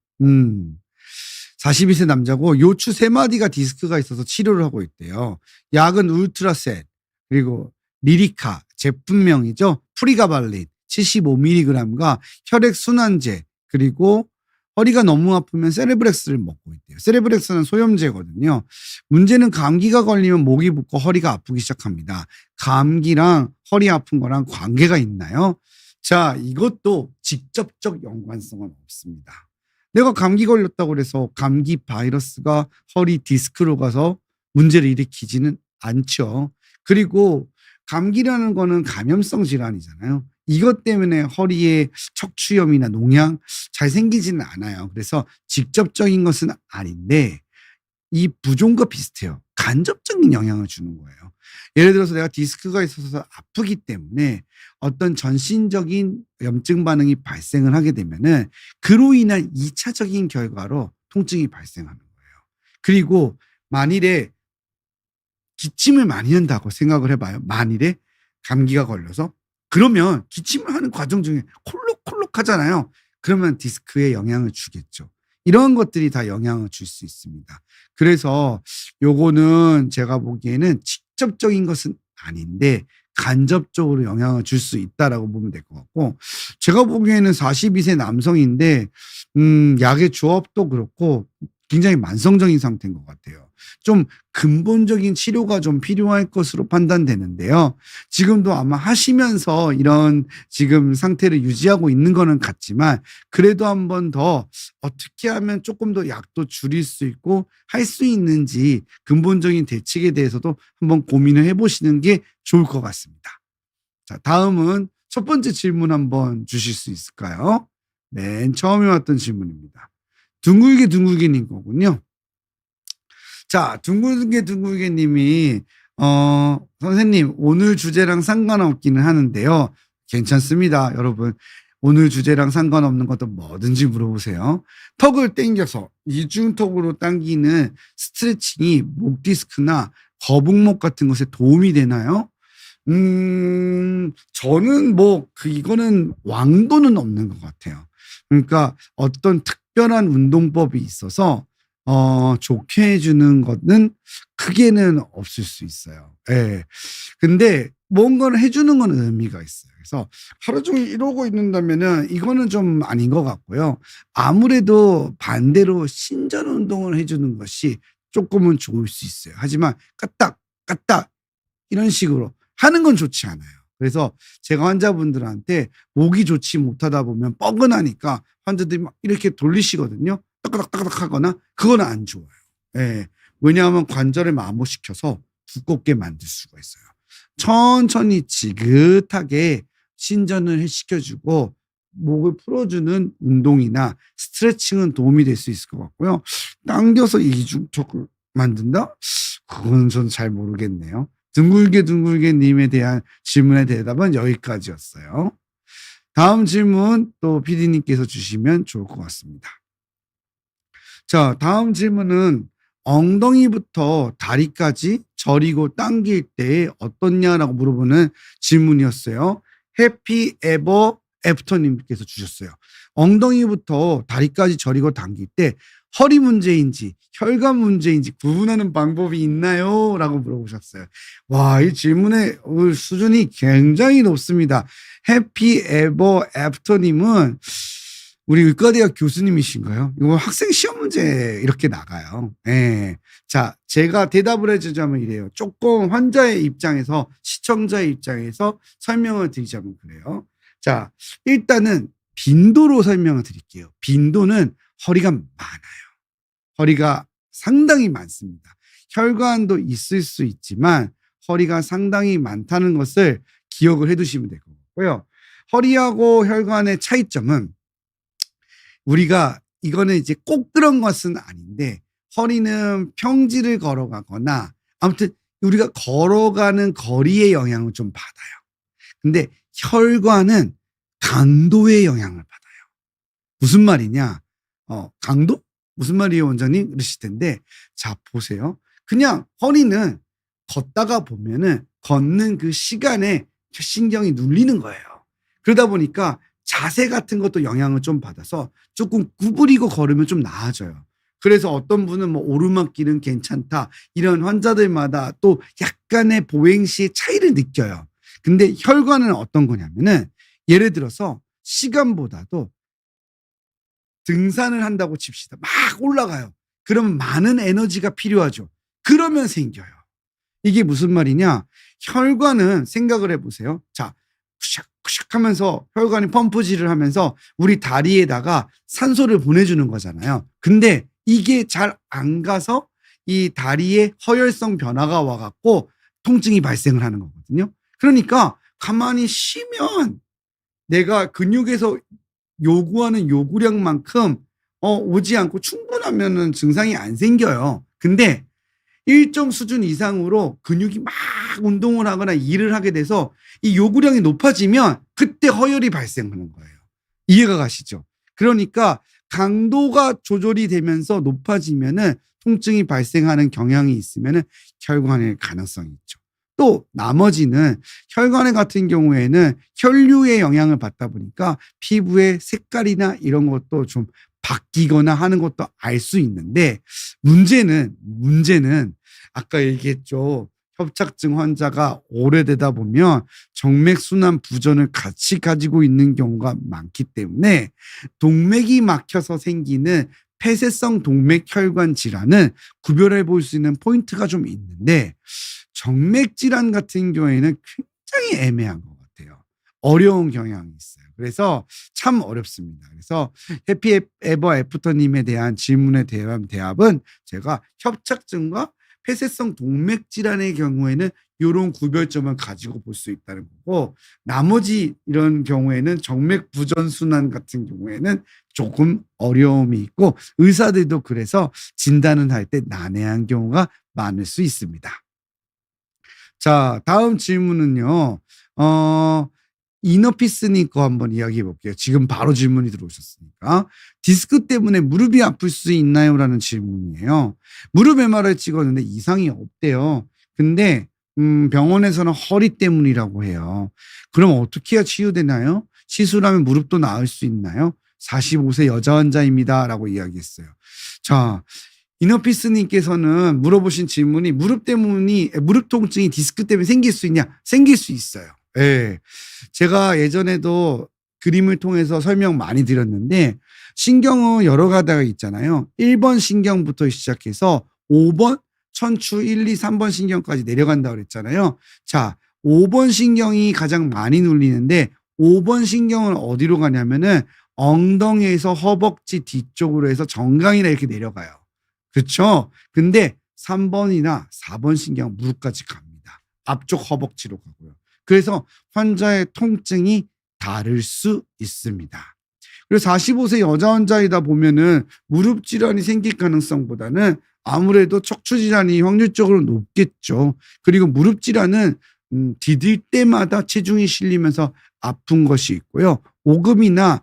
42세 남자고, 요추 3마디가 디스크가 있어서 치료를 하고 있대요. 약은 울트라셋, 그리고 리리카, 제품명이죠. 프리가발린 75mg과 혈액순환제, 그리고 허리가 너무 아프면 세레브렉스를 먹고 있대요. 세레브렉스는 소염제거든요. 문제는 감기가 걸리면 목이 붓고 허리가 아프기 시작합니다. 감기랑 허리 아픈 거랑 관계가 있나요? 자, 이것도 직접적 연관성은 없습니다. 내가 감기 걸렸다고 해서 감기 바이러스가 허리 디스크로 가서 문제를 일으키지는 않죠. 그리고 감기라는 거는 감염성 질환이잖아요. 이것 때문에 허리에 척추염이나 농양 잘 생기지는 않아요. 그래서 직접적인 것은 아닌데 이 부종과 비슷해요. 간접적인 영향을 주는 거예요. 예를 들어서 내가 디스크가 있어서 아프기 때문에 어떤 전신적인 염증 반응이 발생을 하게 되면은 그로 인한 2차적인 결과로 통증이 발생하는 거예요. 그리고 만일에 기침을 많이 한다고 생각을 해봐요. 만일에 감기가 걸려서 그러면 기침을 하는 과정 중에 콜록콜록 하잖아요. 그러면 디스크에 영향을 주겠죠. 이런 것들이 다 영향을 줄 수 있습니다. 그래서 요거는 제가 보기에는 직접적인 것은 아닌데 간접적으로 영향을 줄 수 있다라고 보면 될 것 같고, 제가 보기에는 42세 남성인데 약의 조합도 그렇고 굉장히 만성적인 상태인 것 같아요. 좀 근본적인 치료가 좀 필요할 것으로 판단되는데요. 지금도 아마 하시면서 이런 지금 상태를 유지하고 있는 거는 같지만 그래도 한 번 더 어떻게 하면 조금 더 약도 줄일 수 있고 할 수 있는지 근본적인 대책에 대해서도 한번 고민을 해보시는 게 좋을 것 같습니다. 자, 다음은 첫 번째 질문 한번 주실 수 있을까요? 맨 처음에 왔던 질문입니다. 둥글게 님 거군요. 자, 둥글게 님이 선생님 오늘 주제랑 상관없기는 하는데요. 괜찮습니다. 여러분 오늘 주제랑 상관없는 것도 뭐든지 물어보세요. 턱을 당겨서 이중턱으로 당기는 스트레칭이 목 디스크나 거북목 같은 것에 도움이 되나요? 저는 이거는 왕도는 없는 것 같아요. 그러니까 어떤 특별한 운동법이 있어서 좋게 해주는 것은 크게는 없을 수 있어요. 예. 근데 뭔가를 해주는 건 의미가 있어요. 그래서 하루 종일 이러고 있는다면은 이거는 좀 아닌 것 같고요. 아무래도 반대로 신전 운동을 해주는 것이 조금은 좋을 수 있어요. 하지만 까딱 이런 식으로 하는 건 좋지 않아요. 그래서 제가 환자분들한테 목이 좋지 못하다 보면 뻐근하니까 환자들이 막 이렇게 돌리시거든요. 따까닥 하거나 그건 안 좋아요. 예. 왜냐하면 관절을 마모시켜서 두껍게 만들 수가 있어요. 천천히 지긋하게 신전을 시켜주고 목을 풀어주는 운동이나 스트레칭은 도움이 될 수 있을 것 같고요. 당겨서 이중턱을 만든다? 그건 전 잘 모르겠네요. 둥글게 님에 대한 질문의 대답은 여기까지였어요. 다음 질문 또 PD님께서 주시면 좋을 것 같습니다. 자, 다음 질문은 엉덩이부터 다리까지 저리고 당길 때 어떻냐라고 물어보는 질문이었어요. 해피 에버 애프터님께서 주셨어요. 엉덩이부터 다리까지 저리고 당길 때 허리 문제인지 혈관 문제인지 구분하는 방법이 있나요? 라고 물어보셨어요. 와, 이 질문의 수준이 굉장히 높습니다. 해피 에버 애프터님은 우리 의과대학 교수님이신가요? 이거 학생 시험 문제 이렇게 나가요. 예. 자, 제가 대답을 해주자면 이래요. 조금 환자의 입장에서, 시청자의 입장에서 설명을 드리자면 그래요. 자, 일단은 빈도로 설명을 드릴게요. 빈도는 허리가 많아요. 허리가 상당히 많습니다. 혈관도 있을 수 있지만 허리가 상당히 많다는 것을 기억을 해두시면 될 것 같고요. 허리하고 혈관의 차이점은 우리가 이거는 이제 꼭 그런 것은 아닌데 허리는 평지를 걸어가거나 아무튼 우리가 걸어가는 거리의 영향을 좀 받아요. 근데 혈관은 강도의 영향을 받아요. 무슨 말이냐? 강도? 무슨 말이에요, 원장님? 그러실 텐데, 자, 보세요. 그냥 허리는 걷다가 보면은 걷는 그 시간에 신경이 눌리는 거예요. 그러다 보니까 자세 같은 것도 영향을 좀 받아서 조금 구부리고 걸으면 좀 나아져요. 그래서 어떤 분은 뭐 오르막길은 괜찮다. 이런 환자들마다 또 약간의 보행 시의 차이를 느껴요. 근데 혈관은 어떤 거냐면은 예를 들어서 시간보다도 등산을 한다고 칩시다. 막 올라가요. 그러면 많은 에너지가 필요하죠. 그러면 생겨요. 이게 무슨 말이냐? 혈관은 생각을 해보세요. 자, 푸샥푸샥 하면서 혈관이 펌프질을 하면서 우리 다리에다가 산소를 보내주는 거잖아요. 근데 이게 잘 안 가서 이 다리에 허혈성 변화가 와갖고 통증이 발생을 하는 거거든요. 그러니까 가만히 쉬면 내가 근육에서 요구하는 요구량만큼 오지 않고 충분하면은 증상이 안 생겨요. 근데 일정 수준 이상으로 근육이 막 운동을 하거나 일을 하게 돼서 이 요구량이 높아지면 그때 허혈이 발생하는 거예요. 이해가 가시죠? 그러니까 강도가 조절이 되면서 높아지면은 통증이 발생하는 경향이 있으면은 혈관의 가능성이 있죠. 또 나머지는 혈관의 같은 경우에는 혈류의 영향을 받다 보니까 피부의 색깔이나 이런 것도 좀 바뀌거나 하는 것도 알 수 있는데 문제는 아까 얘기했죠. 협착증 환자가 오래되다 보면 정맥순환 부전을 같이 가지고 있는 경우가 많기 때문에 동맥이 막혀서 생기는 폐쇄성 동맥혈관 질환은 구별해 볼 수 있는 포인트가 좀 있는데 정맥 질환 같은 경우에는 굉장히 애매한 것 같아요. 어려운 경향이 있어요. 그래서 참 어렵습니다. 그래서 해피 에버 애프터님에 대한 질문에 대한 대답은 제가 협착증과 폐쇄성 동맥 질환의 경우에는 이런 구별점을 가지고 볼 수 있다는 거고 나머지 이런 경우에는 정맥 부전 순환 같은 경우에는 조금 어려움이 있고 의사들도 그래서 진단을 할 때 난해한 경우가 많을 수 있습니다. 자, 다음 질문은요. 이너피스님 거 한번 이야기해 볼게요. 지금 바로 질문이 들어오셨으니까. 디스크 때문에 무릎이 아플 수 있나요? 라는 질문이에요. 무릎 MRI 찍었는데 이상이 없대요. 근데 병원에서는 허리 때문이라고 해요. 그럼 어떻게 해야 치유되나요? 시술하면 무릎도 나을 수 있나요? 45세 여자 환자입니다. 라고 이야기했어요. 자, 이너피스님께서는 물어보신 질문이 무릎 통증이 디스크 때문에 생길 수 있냐? 생길 수 있어요. 예. 제가 예전에도 그림을 통해서 설명 많이 드렸는데 신경은 여러 가지가 있잖아요. 1번 신경부터 시작해서 5번, 천추 1, 2, 3번 신경까지 내려간다고 그랬잖아요. 자, 5번 신경이 가장 많이 눌리는데 5번 신경은 어디로 가냐면은 엉덩이에서 허벅지 뒤쪽으로 해서 정강이나 이렇게 내려가요. 그렇죠? 근데 3번이나 4번 신경 무릎까지 갑니다. 앞쪽 허벅지로 가고요. 그래서 환자의 통증이 다를 수 있습니다. 그리고 45세 여자 환자이다 보면은 무릎 질환이 생길 가능성보다는 아무래도 척추 질환이 확률적으로 높겠죠. 그리고 무릎 질환은 디딜 때마다 체중이 실리면서 아픈 것이 있고요. 오금이나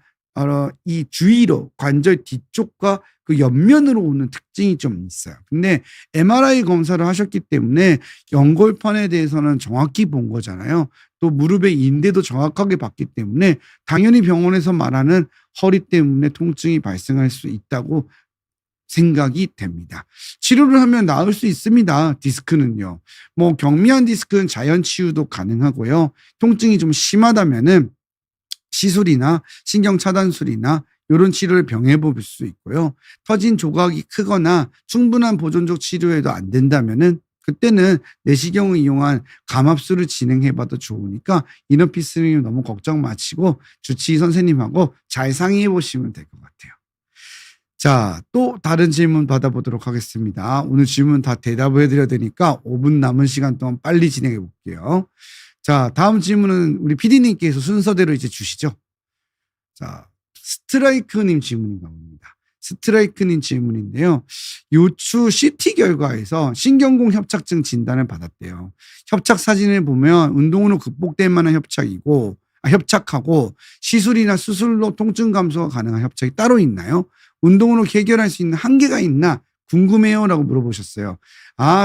이 주위로 관절 뒤쪽과 그 옆면으로 오는 특징이 좀 있어요. 근데 MRI 검사를 하셨기 때문에 연골판에 대해서는 정확히 본 거잖아요. 또 무릎의 인대도 정확하게 봤기 때문에 당연히 병원에서 말하는 허리 때문에 통증이 발생할 수 있다고 생각이 됩니다. 치료를 하면 나을 수 있습니다. 디스크는요. 뭐 경미한 디스크는 자연 치유도 가능하고요. 통증이 좀 심하다면은 시술이나 신경 차단술이나 이런 치료를 병해 볼 수 있고요. 터진 조각이 크거나 충분한 보존적 치료에도 안 된다면은 그때는 내시경을 이용한 감압술을 진행해 봐도 좋으니까 이너피스님 너무 걱정 마시고 주치의 선생님하고 잘 상의해 보시면 될 것 같아요. 자, 또 다른 질문 받아보도록 하겠습니다. 오늘 질문 다 대답을 해드려야 되니까 5분 남은 시간 동안 빨리 진행해 볼게요. 자, 다음 질문은 우리 PD님께서 순서대로 이제 주시죠. 자, 스트라이크님 질문인가 봅니다. 스트라이크님 질문인데요. 요추 CT 결과에서 신경공 협착증 진단을 받았대요. 협착 사진을 보면 운동으로 극복될 만한 협착하고 시술이나 수술로 통증 감소가 가능한 협착이 따로 있나요? 운동으로 해결할 수 있는 한계가 있나 궁금해요 라고 물어보셨어요.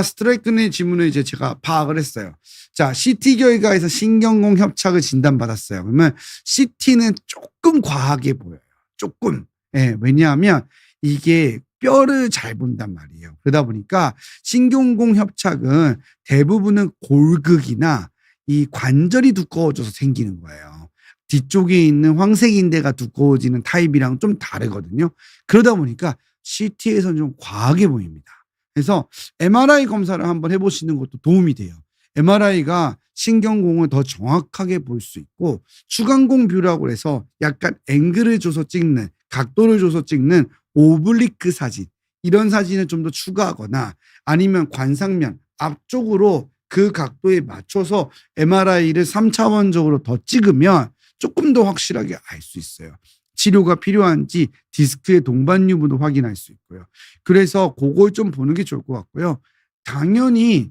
스트라이크님 질문을 이제 제가 파악을 했어요. 자, CT 결과에서 신경공 협착을 진단받았어요. 그러면 CT는 조금 과하게 보여요. 조금. 예, 왜냐하면 이게 뼈를 잘 본단 말이에요. 그러다 보니까 신경공 협착은 대부분은 골극이나 이 관절이 두꺼워져서 생기는 거예요. 뒤쪽에 있는 황색인대가 두꺼워지는 타입이랑 좀 다르거든요. 그러다 보니까 CT에서는 좀 과하게 보입니다. 그래서 MRI 검사를 한번 해보시는 것도 도움이 돼요. MRI가 신경공을 더 정확하게 볼 수 있고 추간공 뷰라고 해서 약간 앵글을 줘서 찍는 각도를 줘서 찍는 오블리크 사진 이런 사진을 좀 더 추가하거나 아니면 관상면 앞쪽으로 그 각도에 맞춰서 MRI를 3차원적으로 더 찍으면 조금 더 확실하게 알 수 있어요. 치료가 필요한지 디스크의 동반 유무도 확인할 수 있고요. 그래서 그걸 좀 보는 게 좋을 것 같고요. 당연히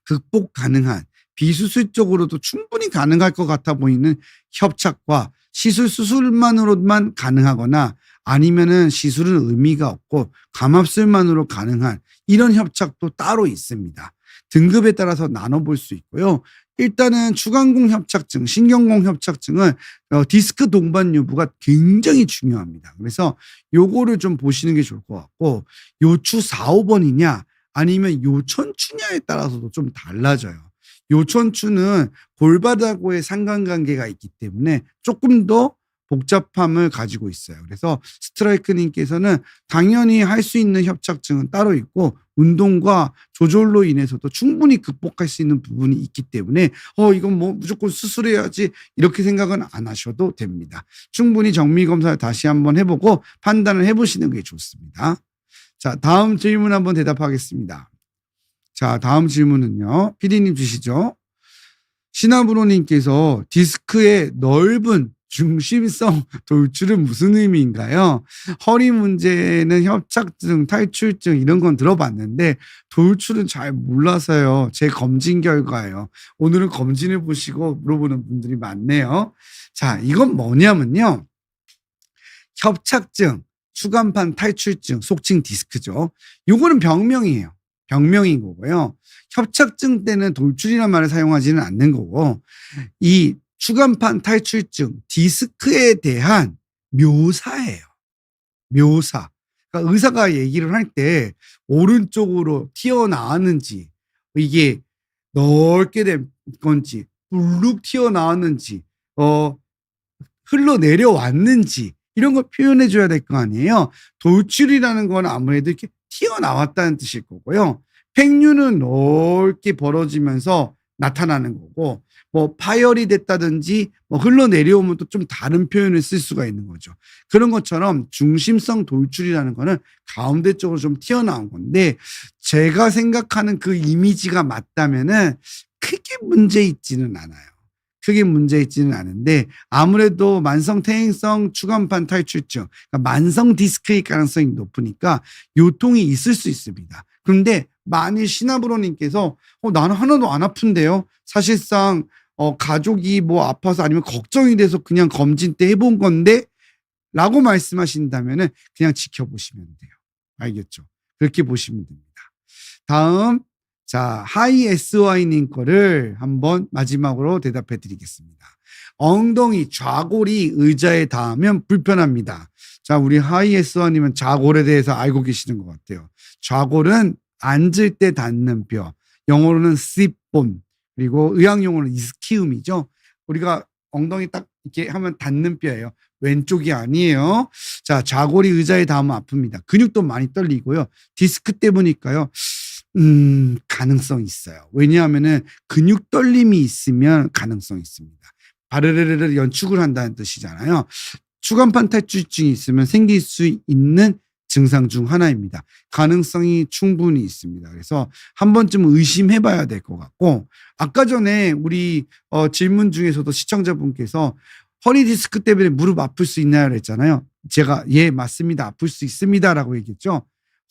극복 가능한 비수술적으로도 충분히 가능할 것 같아 보이는 협착과 수술만으로만 가능하거나 아니면은 시술은 의미가 없고 감압술만으로 가능한 이런 협착도 따로 있습니다. 등급에 따라서 나눠볼 수 있고요. 일단은 추간공 협착증, 신경공 협착증은 디스크 동반 유무가 굉장히 중요합니다. 그래서 요거를 좀 보시는 게 좋을 것 같고 요추 4, 5번이냐 아니면 요천추냐에 따라서도 좀 달라져요. 요천추는 골바닥과의 상관관계가 있기 때문에 조금 더 복잡함을 가지고 있어요. 그래서 스트라이크님께서는 당연히 할 수 있는 협착증은 따로 있고 운동과 조절로 인해서도 충분히 극복할 수 있는 부분이 있기 때문에 이건 뭐 무조건 수술해야지 이렇게 생각은 안 하셔도 됩니다. 충분히 정밀 검사를 다시 한번 해보고 판단을 해보시는 게 좋습니다. 자, 다음 질문 한번 대답하겠습니다. 자, 다음 질문은요. PD님 주시죠. 시나브로님께서 디스크의 넓은 중심성 돌출은 무슨 의미인가요? 허리 문제는 협착증, 탈출증 이런 건 들어봤는데 돌출은 잘 몰라서요. 제 검진 결과예요. 오늘은 검진을 보시고 물어보는 분들이 많네요. 자, 이건 뭐냐면요. 협착증, 추간판 탈출증, 속칭 디스크죠. 요거는 병명이에요. 병명인 거고요. 협착증 때는 돌출이라는 말을 사용하지는 않는 거고 이 추간판 탈출증, 디스크에 대한 묘사예요. 묘사. 그러니까 의사가 얘기를 할 때 오른쪽으로 튀어나왔는지 이게 넓게 된 건지 불룩 튀어나왔는지 흘러내려왔는지 이런 걸 표현해 줘야 될 거 아니에요. 돌출이라는 건 아무래도 이렇게 튀어나왔다는 뜻일 거고요. 팽류는 넓게 벌어지면서 나타나는 거고 뭐 파열이 됐다든지 뭐 흘러내려오면 또 좀 다른 표현을 쓸 수가 있는 거죠. 그런 것처럼 중심성 돌출이라는 거는 가운데 쪽으로 좀 튀어나온 건데 제가 생각하는 그 이미지가 맞다면은 크게 문제 있지는 않아요. 크게 문제 있지는 않은데 아무래도 만성 퇴행성 추간판 탈출증, 그러니까 만성 디스크일 가능성이 높으니까 요통이 있을 수 있습니다. 그런데 만일 시나브로님께서 나는 하나도 안 아픈데요. 사실상 가족이 뭐 아파서 아니면 걱정이 돼서 그냥 검진 때 해본 건데 라고 말씀하신다면은 그냥 지켜보시면 돼요. 알겠죠? 그렇게 보시면 됩니다. 다음 자, 하이 SY님 거를 한번 마지막으로 대답해 드리겠습니다. 엉덩이 좌골이 의자에 닿으면 불편합니다. 자, 우리 하이 SY님은 좌골에 대해서 알고 계시는 것 같아요. 좌골은 앉을 때 닿는 뼈, 영어로는 sit-bone, 그리고 의학용어로는 이스키움이죠. 우리가 엉덩이 딱 이렇게 하면 닿는 뼈예요. 왼쪽이 아니에요. 자, 좌골이 의자에 닿으면 아픕니다. 근육도 많이 떨리고요. 디스크 때문일까요? 가능성이 있어요. 왜냐하면은 근육 떨림이 있으면 가능성이 있습니다. 바르르르 연축을 한다는 뜻이잖아요. 추간판 탈출증이 있으면 생길 수 있는 증상 중 하나입니다. 가능성이 충분히 있습니다. 그래서 한 번쯤 의심해 봐야 될 것 같고 아까 전에 우리 질문 중에서도 시청자분께서 허리 디스크 때문에 무릎 아플 수 있나요? 그랬잖아요. 제가 예, 맞습니다. 아플 수 있습니다라고 얘기했죠.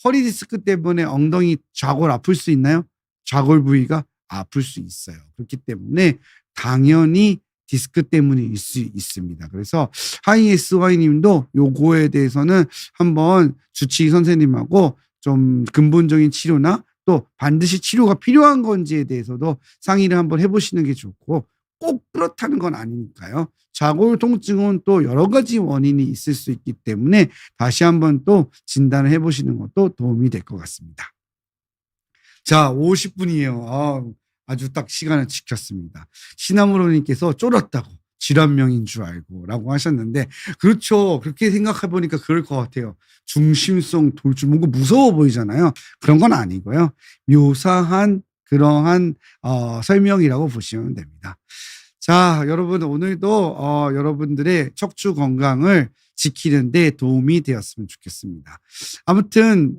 허리 디스크 때문에 엉덩이 좌골 아플 수 있나요? 좌골 부위가 아플 수 있어요. 그렇기 때문에 당연히 디스크 때문일 수 있습니다. 그래서 하이SY 님도 요거에 대해서는 한번 주치의 선생님하고 좀 근본적인 치료나 또 반드시 치료가 필요한 건지에 대해서도 상의를 한번 해보시는 게 좋고, 꼭 그렇다는 건 아니니까요. 좌골 통증은 또 여러 가지 원인이 있을 수 있기 때문에 다시 한번 또 진단을 해보시는 것도 도움이 될 것 같습니다. 자, 50분이에요. 아주 딱 시간을 지켰습니다. 시나무로님께서 쫄았다고 질환명인 줄 알고 라고 하셨는데, 그렇죠. 그렇게 생각해 보니까 그럴 것 같아요. 중심성 돌출, 뭔가 무서워 보이잖아요. 그런 건 아니고요. 묘사한 그러한 설명이라고 보시면 됩니다. 자, 여러분 오늘도 여러분들의 척추 건강을 지키는 데 도움이 되었으면 좋겠습니다. 아무튼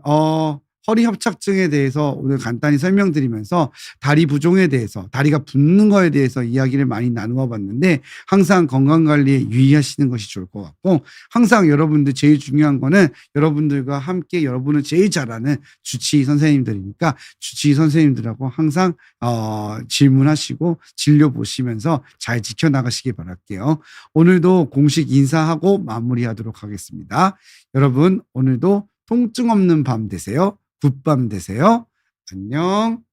허리 협착증에 대해서 오늘 간단히 설명드리면서 다리 부종에 대해서, 다리가 붓는 거에 대해서 이야기를 많이 나누어 봤는데, 항상 건강관리에 유의하시는 것이 좋을 것 같고, 항상 여러분들 제일 중요한 거는 여러분들과 함께 여러분을 제일 잘 아는 주치의 선생님들이니까 주치의 선생님들하고 항상 질문하시고 진료 보시면서 잘 지켜나가시기 바랄게요. 오늘도 공식 인사하고 마무리하도록 하겠습니다. 여러분 오늘도 통증 없는 밤 되세요. 굿밤 되세요. 안녕.